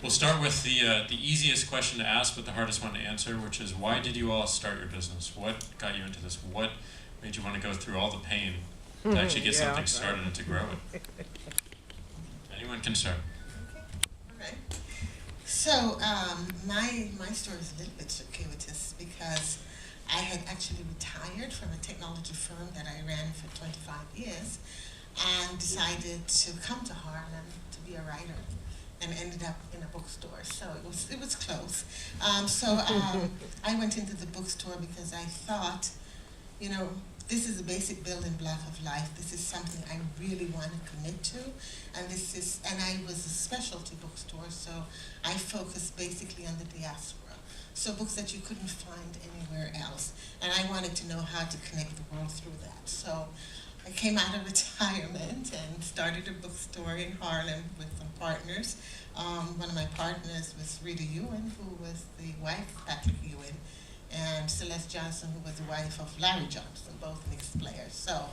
We'll start with the easiest question to ask, but the hardest one to answer, which is why did you all start your business? What got you into this? What made you want to go through all the pain to actually get something started and to grow it? Anyone can start. Okay. So my story is a little bit circuitous because I had actually retired from a technology firm that I ran for 25 years and decided to come to Harlem to be a writer, and ended up in a bookstore. So it was close. I went into the bookstore because I thought, you know, this is a basic building block of life. This is something I really want to commit to, and I was a specialty bookstore, so I focused basically on the diaspora. So books that you couldn't find anywhere else, and I wanted to know how to connect the world through that. So I came out of retirement and started a bookstore in Harlem with some partners. One of my partners was Rita Ewan, who was the wife of Patrick Ewing, and Celeste Johnson, who was the wife of Larry Johnson, both Knicks players. So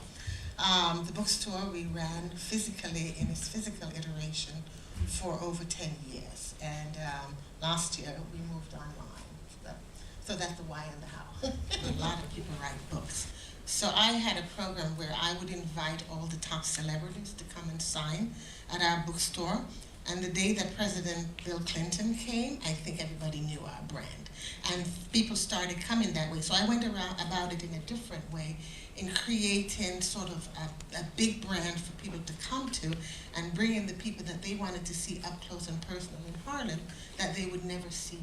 the bookstore we ran physically in its physical iteration for over 10 years. And last year we moved online. So that's the why and the how. A lot of people write books. So I had a program where I would invite all the top celebrities to come and sign at our bookstore. And the day that President Bill Clinton came, I think everybody knew our brand. And people started coming that way. So I went around about it in a different way, in creating sort of a big brand for people to come to and bring in the people that they wanted to see up close and personal in Harlem that they would never see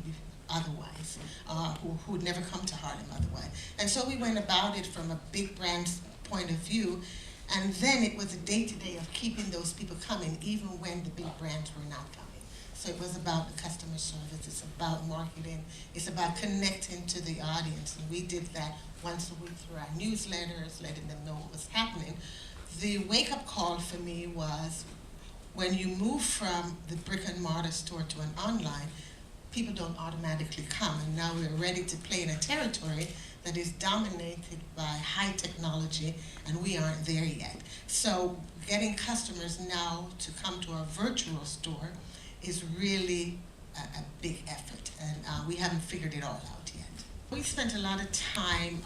otherwise, who would never come to Harlem otherwise. And so we went about it from a big brand point of view, and then it was a day-to-day of keeping those people coming even when the big brands were not coming. So it was about the customer service, it's about marketing, it's about connecting to the audience, and we did that once a week through our newsletters, letting them know what was happening. The wake-up call for me was when you move from the brick and mortar store to an online, people don't automatically come, and now we're ready to play in a territory that is dominated by high technology, and we aren't there yet. So getting customers now to come to our virtual store is really a big effort, and we haven't figured it all out yet. We spent a lot of time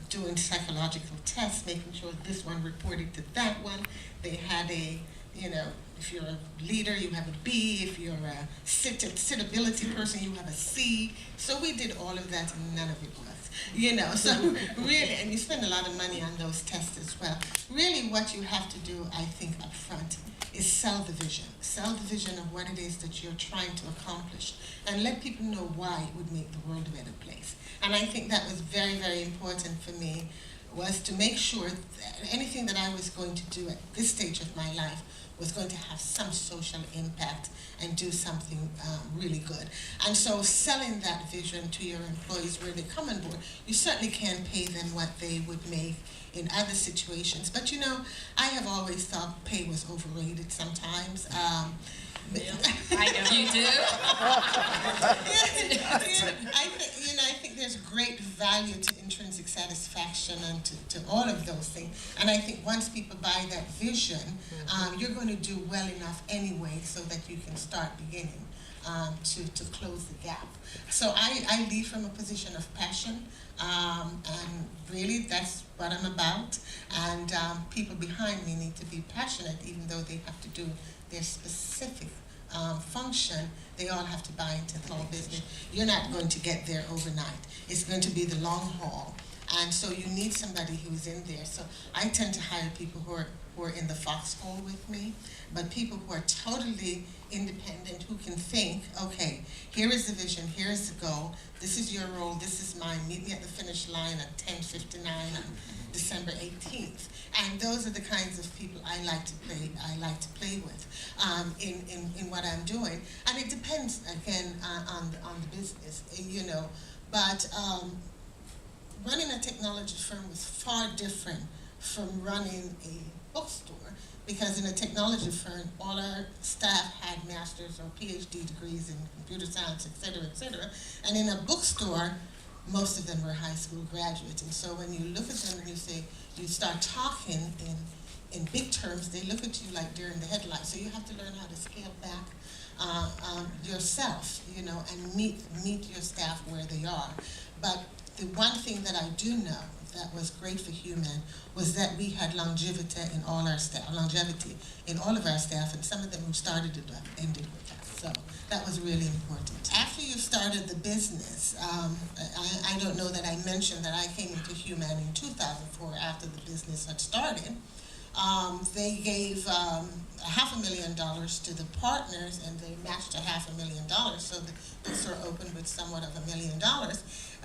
doing psychological tests, making sure this one reported to that one. They had a, you know, if you're a leader, you have a B. If you're a sitability person, you have a C. So we did all of that, and none of it worked. You know, so really, and you spend a lot of money on those tests as well. Really, what you have to do, I think, up front is sell the vision. Sell the vision of what it is that you're trying to accomplish, and let people know why it would make the world a better place. And I think that was very, very important for me, was to make sure that anything that I was going to do at this stage of my life was going to have some social impact and do something really good. And so selling that vision to your employees where they come on board, you certainly can't pay them what they would make in other situations. But you know, I have always thought pay was overrated sometimes. I know. You do? I think there's great value to intrinsic satisfaction and to all of those things. And I think once people buy that vision, you're going to do well enough anyway so that you can start beginning to close the gap. So I lead from a position of passion, and really that's what I'm about. And people behind me need to be passionate, even though they have to do their specific function. They all have to buy into the whole business. You're not going to get there overnight. It's going to be the long haul. And so you need somebody who's in there. So I tend to hire people who are in the foxhole with me, but people who are totally independent, who can think, okay, here is the vision, here is the goal, this is your role, this is mine, meet me at the finish line at 10:59 on December 18th. And those are the kinds of people I like to play with in what I'm doing. And it depends, again, on the business, you know. But running a technology firm was far different from running a bookstore, because in a technology firm, all our staff had master's or PhD degrees in computer science, et cetera, et cetera. And in a bookstore, most of them were high school graduates. And so when you look at them and you say, you start talking in big terms, they look at you like deer in the headlights. So you have to learn how to scale back yourself, you know, and meet your staff where they are. But the one thing that I do know that was great for Hue-Man was that we had longevity in all our staff, and some of them who started it ended with us. So that was really important. After you started the business, I don't know that I mentioned that I came into Hue-Man in 2004 after the business had started. They gave $500,000 to the partners, and they matched $500,000, so the bookstore opened with somewhat of $1 million.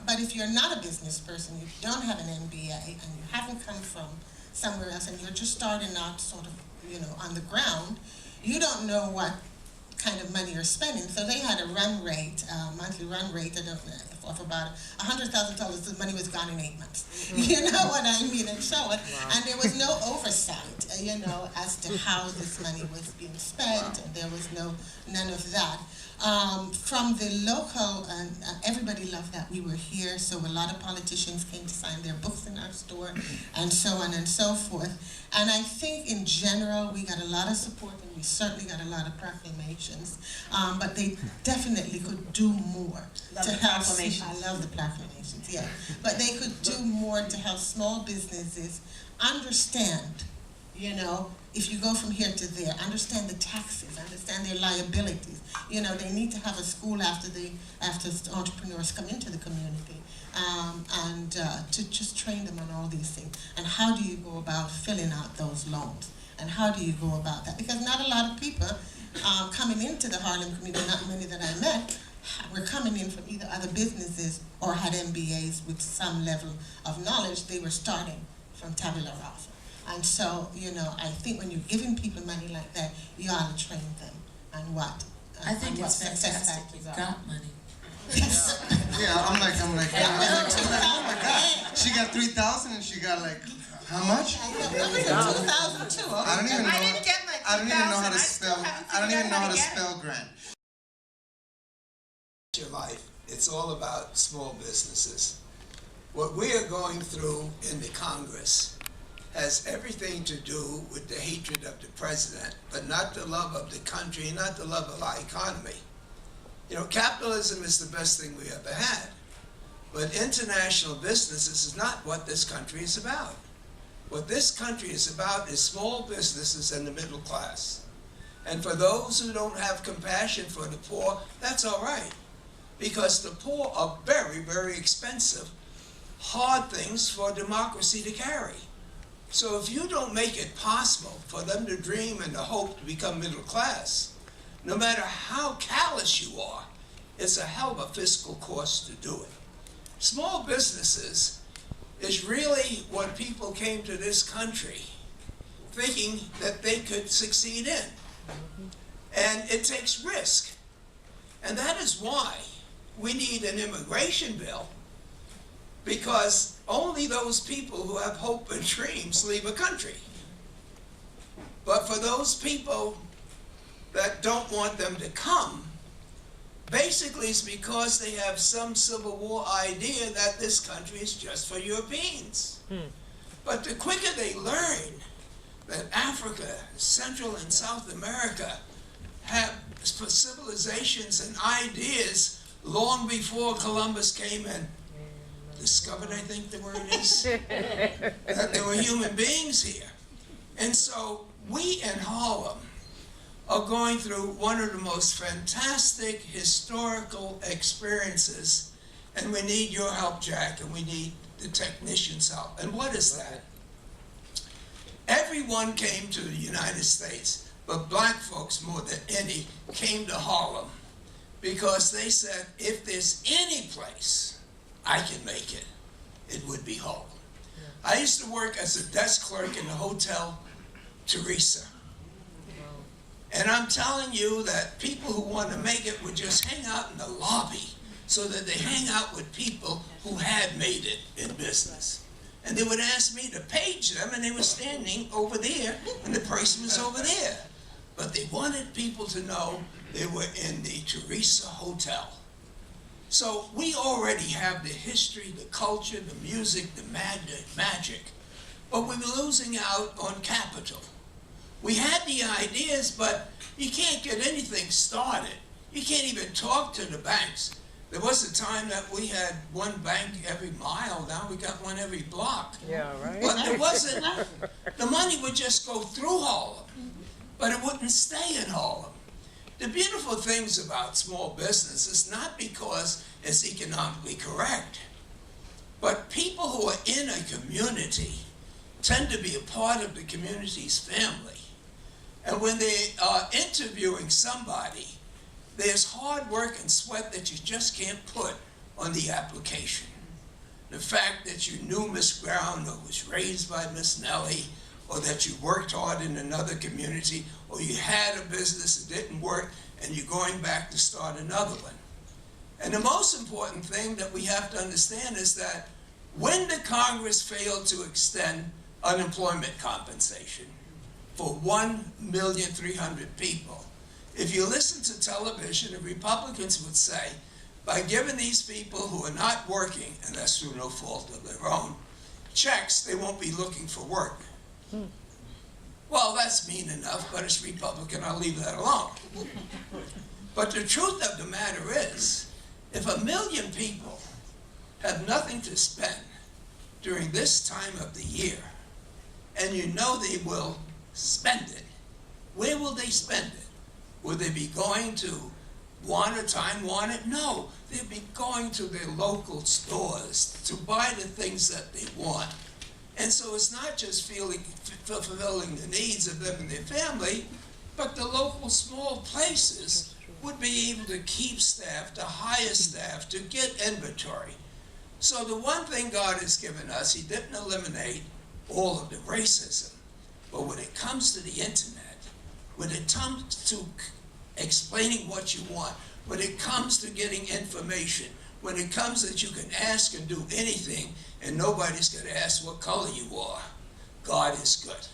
But if you're not a business person, you don't have an MBA, and you haven't come from somewhere else, and you're just starting out sort of, you know, on the ground, you don't know what kind of money you're spending. So they had a run rate, monthly run rate of about $100,000. The money was gone in 8 months. You know what I mean? And so, and there was no oversight, you know, as to how this money was being spent, and there was none of that. From the local, and everybody loved that we were here, so a lot of politicians came to sign their books in our store, and so on and so forth. And I think in general, we got a lot of support, and we certainly got a lot of proclamations, but they definitely could do more to help. I love the proclamations, yeah. But they could do more to help small businesses understand, you know, if you go from here to there, understand the taxes, understand their liabilities. You know, they need to have a school after entrepreneurs come into the community, and to just train them on all these things. And how do you go about filling out those loans? And how do you go about that? Because not a lot of people coming into the Harlem community, not many that I met, were coming in from either other businesses or had MBAs with some level of knowledge. They were starting from tabula rasa. And so, you know, I think when you're giving people money like that, you ought to train them on what I think it's fantastic you got money. Yeah, I'm like, oh my God. She got 3,000 and she got like, how much? I 2002. I don't even know. I didn't get my 2,000. I don't even know how to spell. I don't even know how to spell grant. Your life. It's all about small businesses. What we are going through in the Congress has everything to do with the hatred of the president, but not the love of the country, not the love of our economy. You know, capitalism is the best thing we ever had, but international businesses is not what this country is about. What this country is about is small businesses and the middle class. And for those who don't have compassion for the poor, that's all right, because the poor are very, very expensive, hard things for democracy to carry. So if you don't make it possible for them to dream and to hope to become middle class, no matter how callous you are, it's a hell of a fiscal cost to do it. Small businesses is really what people came to this country thinking that they could succeed in. And it takes risk. And that is why we need an immigration bill, because only those people who have hope and dreams leave a country. But for those people that don't want them to come, basically it's because they have some Civil War idea that this country is just for Europeans. But the quicker they learn that Africa, Central and South America have civilizations and ideas long before Columbus came and discovered, I think the word is, that there were human beings here. And so we in Harlem are going through one of the most fantastic historical experiences, and we need your help, Jack, and we need the technicians' help. And what is that? Everyone came to the United States, but black folks more than any came to Harlem because they said, if there's any place I can make it, it would be Harlem. Yeah. I used to work as a desk clerk in the Hotel Teresa. And I'm telling you that people who want to make it would just hang out in the lobby so that they hang out with people who had made it in business. And they would ask me to page them, and they were standing over there, and the person was over there. But they wanted people to know they were in the Teresa Hotel. So we already have the history, the culture, the music, the magic. but we were losing out on capital. We had the ideas, but you can't get anything started. You can't even talk to the banks. There was a time that we had one bank every mile. Now we got one every block. Yeah, right. But there wasn't, the money would just go through Harlem, but it wouldn't stay in Harlem. The beautiful things about small business is not because it's economically correct, but people who are in a community tend to be a part of the community's family. And when they are interviewing somebody, there's hard work and sweat that you just can't put on the application. The fact that you knew Miss Brown or was raised by Miss Nellie, or that you worked hard in another community, or you had a business that didn't work and you're going back to start another one. And the most important thing that we have to understand is that when the Congress failed to extend unemployment compensation for 1,300,000 people, if you listen to television, the Republicans would say, by giving these people who are not working, and that's through no fault of their own, checks, they won't be looking for work. Well, that's mean enough, but it's Republican, I'll leave that alone. But the truth of the matter is, if 1 million people have nothing to spend during this time of the year, and you know they will spend it, where will they spend it? Will they be going to Time Warner? No, they'll be going to their local stores to buy the things that they want. And so it's not just fulfilling the needs of them and their family, but the local small places would be able to keep staff, to hire staff, to get inventory. So the one thing God has given us, He didn't eliminate all of the racism, but when it comes to the internet, when it comes to explaining what you want, when it comes to getting information, when it comes that you can ask and do anything and nobody's going to ask what color you are, God is good.